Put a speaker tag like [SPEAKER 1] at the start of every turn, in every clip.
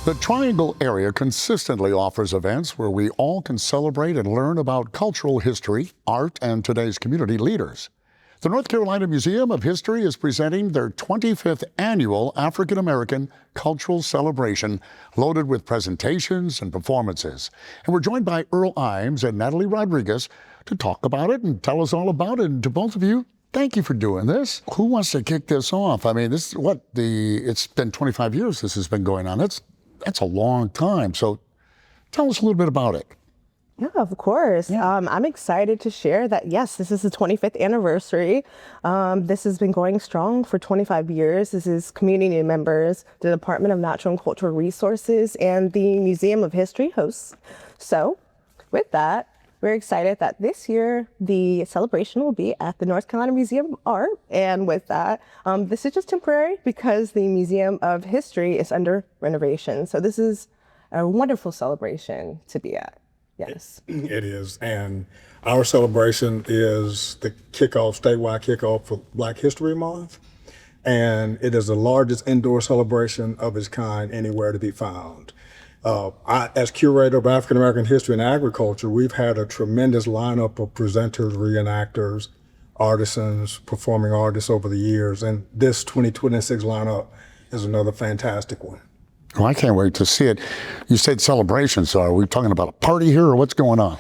[SPEAKER 1] The Triangle area consistently offers events where we all can celebrate and learn about cultural history, art, and today's community leaders. The North Carolina Museum of History is presenting their 25th annual African American Cultural Celebration, loaded with presentations and performances. And we're joined by Earl Ijames and Natalie Rodriguez to talk about it and tell us all about it. And to both of you, thank you for doing this. Who wants to kick this off? I mean, this is it's been 25 years this has been going on. That's a long time. So tell us a little bit about it.
[SPEAKER 2] Yeah, of course.
[SPEAKER 1] Yeah.
[SPEAKER 2] I'm excited to share that, yes, this is the 25th anniversary. This has been going strong for 25 years. This is community members, the Department of Natural and Cultural Resources, and the Museum of History hosts. So with that, we're excited that this year the celebration will be at the North Carolina Museum of Art. And with that, this is just temporary because the Museum of History is under renovation. So this is a wonderful celebration to be at. Yes.
[SPEAKER 3] It is. And our celebration is the statewide kickoff for Black History Month. And it is the largest indoor celebration of its kind anywhere to be found. As curator of African American history and agriculture, we've had a tremendous lineup of presenters, reenactors, artisans, performing artists over the years. And this 2026 lineup is another fantastic one.
[SPEAKER 1] Well, I can't wait to see it. You said celebration, so are we talking about a party here or what's going on?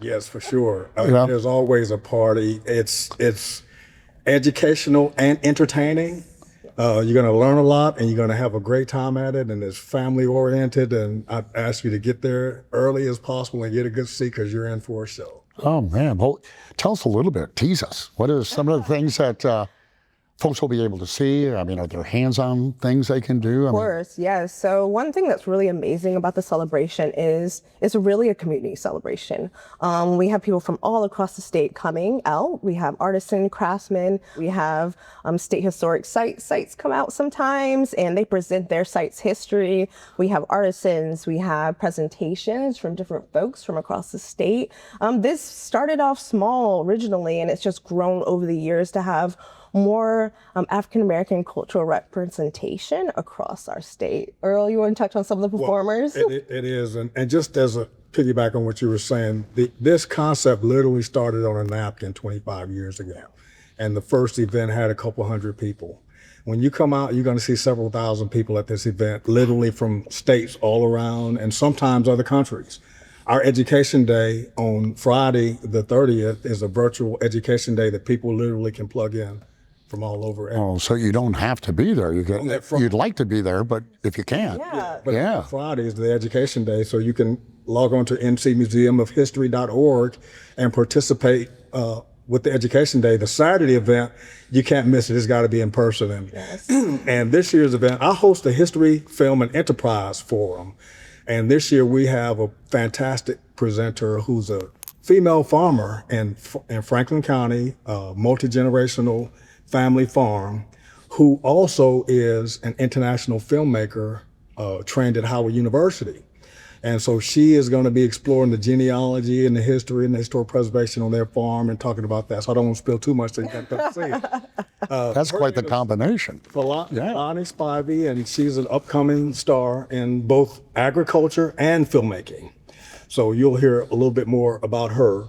[SPEAKER 3] Yes, for sure.
[SPEAKER 1] Yeah.
[SPEAKER 3] There's always a party. It's educational and entertaining. You're going to learn a lot and you're going to have a great time at it, and it's family oriented, and I ask you to get there early as possible and get a good seat because you're in for a show.
[SPEAKER 1] Oh, man. Well, tell us a little bit. Tease us. What are some of the things that folks will be able to see? I mean, are there hands-on things they can do?
[SPEAKER 2] Of course, yes. So one thing that's really amazing about the celebration is it's really a community celebration. We have people from all across the state coming out. We have artisan, craftsmen. We have state historic sites come out sometimes, and they present their site's history. We have artisans. We have presentations from different folks from across the state. This started off small originally, and it's just grown over the years to have more African-American cultural representation across our state. Earl, you want to touch on some of the performers?
[SPEAKER 3] Well, it is, and just as a piggyback on what you were saying, this concept literally started on a napkin 25 years ago. And the first event had a couple hundred people. When you come out, you're going to see several thousand people at this event, literally from states all around and sometimes other countries. Our education day on Friday, the 30th, is a virtual education day that people literally can plug in from all over.
[SPEAKER 1] Oh, so you don't have to be there. You'd like to be there, but if you can't.
[SPEAKER 2] Yeah.
[SPEAKER 3] Friday is the education day, so you can log on to ncmuseumofhistory.org and participate with the education day. The Saturday event, you can't miss it. It's got to be in person. And this year's event, I host the History, Film, and Enterprise Forum. And this year we have a fantastic presenter who's a female farmer in Franklin County, multi-generational family farm, who also is an international filmmaker trained at Howard University. And so she is going to be exploring the genealogy and the history and the historic preservation on their farm and talking about that. So I don't want to spill too much so you can see.
[SPEAKER 1] That's quite the combination.
[SPEAKER 3] Lonnie Spivey, and she's an upcoming star in both agriculture and filmmaking. So you'll hear a little bit more about her.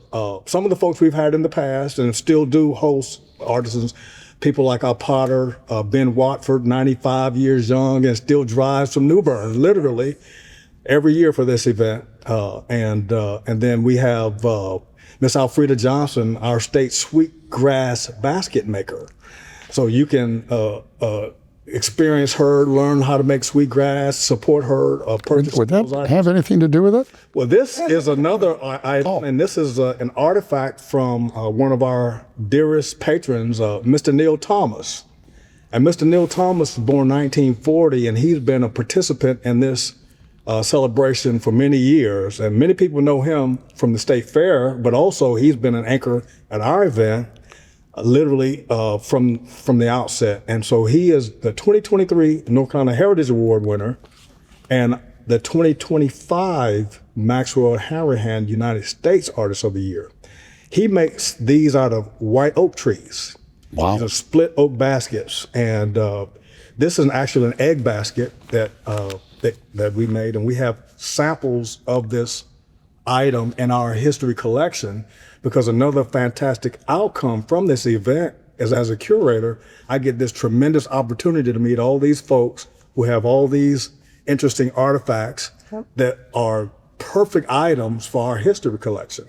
[SPEAKER 3] Some of the folks we've had in the past and still do host artisans, people like our potter, Ben Watford, 95 years young, and still drives from New Bern, literally, every year for this event. And then we have Miss Alfreda Johnson, our state sweetgrass basket maker. So you can experience her, learn how to make sweetgrass, support her. Purchase
[SPEAKER 1] Would that have anything to do with it?
[SPEAKER 3] Well, this is another item, and this is an artifact from one of our dearest patrons, Mr. Neil Thomas. And Mr. Neil Thomas was born 1940, and he's been a participant in this celebration for many years. And many people know him from the State Fair, but also he's been an anchor at our event, literally from the outset. And so he is the 2023 North Carolina Heritage Award winner and the 2025 Maxwell Harrihan United States Artist of the Year. He makes these out of white oak trees.
[SPEAKER 1] Wow.
[SPEAKER 3] These are split oak baskets. And this is actually an egg basket that that we made, and we have samples of this item in our history collection, because another fantastic outcome from this event is, as a curator, I get this tremendous opportunity to meet all these folks who have all these interesting artifacts that are perfect items for our history collection.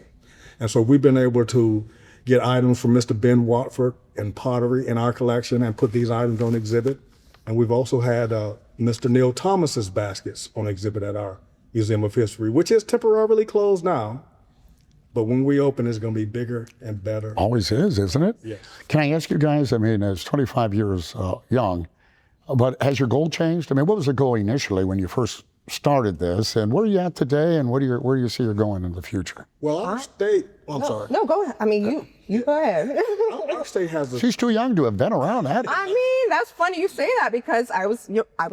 [SPEAKER 3] And so we've been able to get items from Mr. Ben Watford and pottery in our collection and put these items on exhibit. And we've also had Mr. Neil Thomas's baskets on exhibit at our Museum of History, which is temporarily closed now. But when we open, it's going to be bigger and better.
[SPEAKER 1] Always is, isn't it?
[SPEAKER 3] Yes.
[SPEAKER 1] Can I ask you guys, I mean, it's 25 years young, but has your goal changed? I mean, what was the goal initially when you first started this, and where are you at today, and where do you see you're going in the future?
[SPEAKER 3] Well, our state, I'm sorry.
[SPEAKER 2] No, go ahead. I mean, you go ahead.
[SPEAKER 3] Our state has a,
[SPEAKER 1] She's too young to have been around that.
[SPEAKER 2] I mean, that's funny you say that, because I was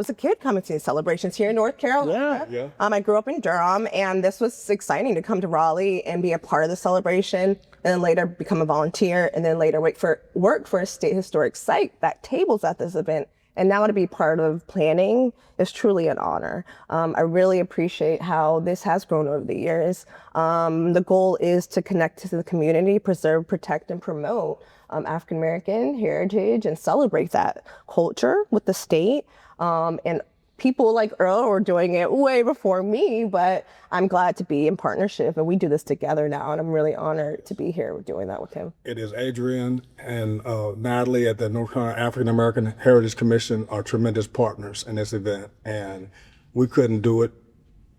[SPEAKER 2] a kid coming to these celebrations here in North Carolina.
[SPEAKER 3] Yeah.
[SPEAKER 2] I grew up in Durham, and this was exciting to come to Raleigh and be a part of the celebration, and then later become a volunteer, and then later work for a state historic site that tables at this event. And now to be part of planning is truly an honor. I really appreciate how this has grown over the years. The goal is to connect to the community, preserve, protect, and promote African-American heritage, and celebrate that culture with the state. And people like Earl were doing it way before me, but I'm glad to be in partnership, and we do this together now, and I'm really honored to be here doing that with him.
[SPEAKER 3] It is Adrian and Natalie at the North Carolina African American Heritage Commission are tremendous partners in this event, and we couldn't do it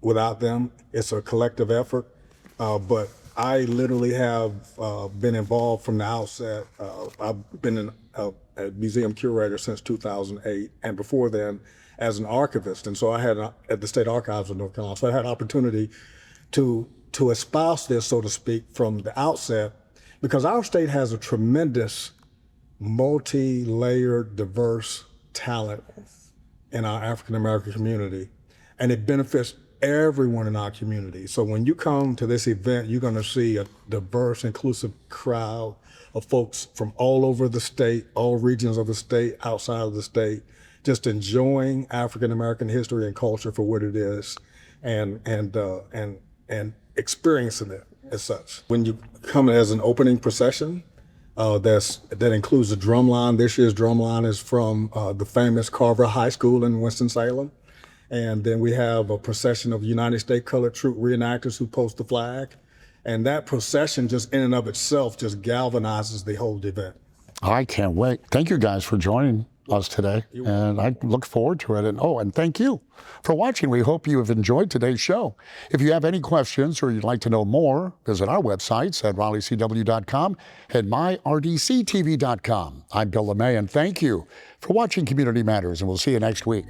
[SPEAKER 3] without them. It's a collective effort, but I literally have been involved from the outset. I've been a museum curator since 2008, and before then, as an archivist. And so I had, at the State Archives of North Carolina, so I had opportunity to espouse this, so to speak, from the outset, because our state has a tremendous multi-layered, diverse talent in our African-American community, and it benefits everyone in our community. So when you come to this event, you're gonna see a diverse, inclusive crowd of folks from all over the state, all regions of the state, outside of the state, just enjoying African-American history and culture for what it is, and experiencing it as such. When you come as an opening procession, that includes a drum line. This year's drum line is from the famous Carver High School in Winston-Salem. And then we have a procession of United States Colored Troop reenactors who post the flag. And that procession just in and of itself just galvanizes the whole event.
[SPEAKER 1] I can't wait. Thank you guys for joining us today, and I look forward to it. And thank you for watching. We hope you have enjoyed today's show. If you have any questions or you'd like to know more, visit our websites at RaleighCW.com and myrdctv.com. I'm Bill Lumaye, and thank you for watching Community Matters, and we'll see you next week.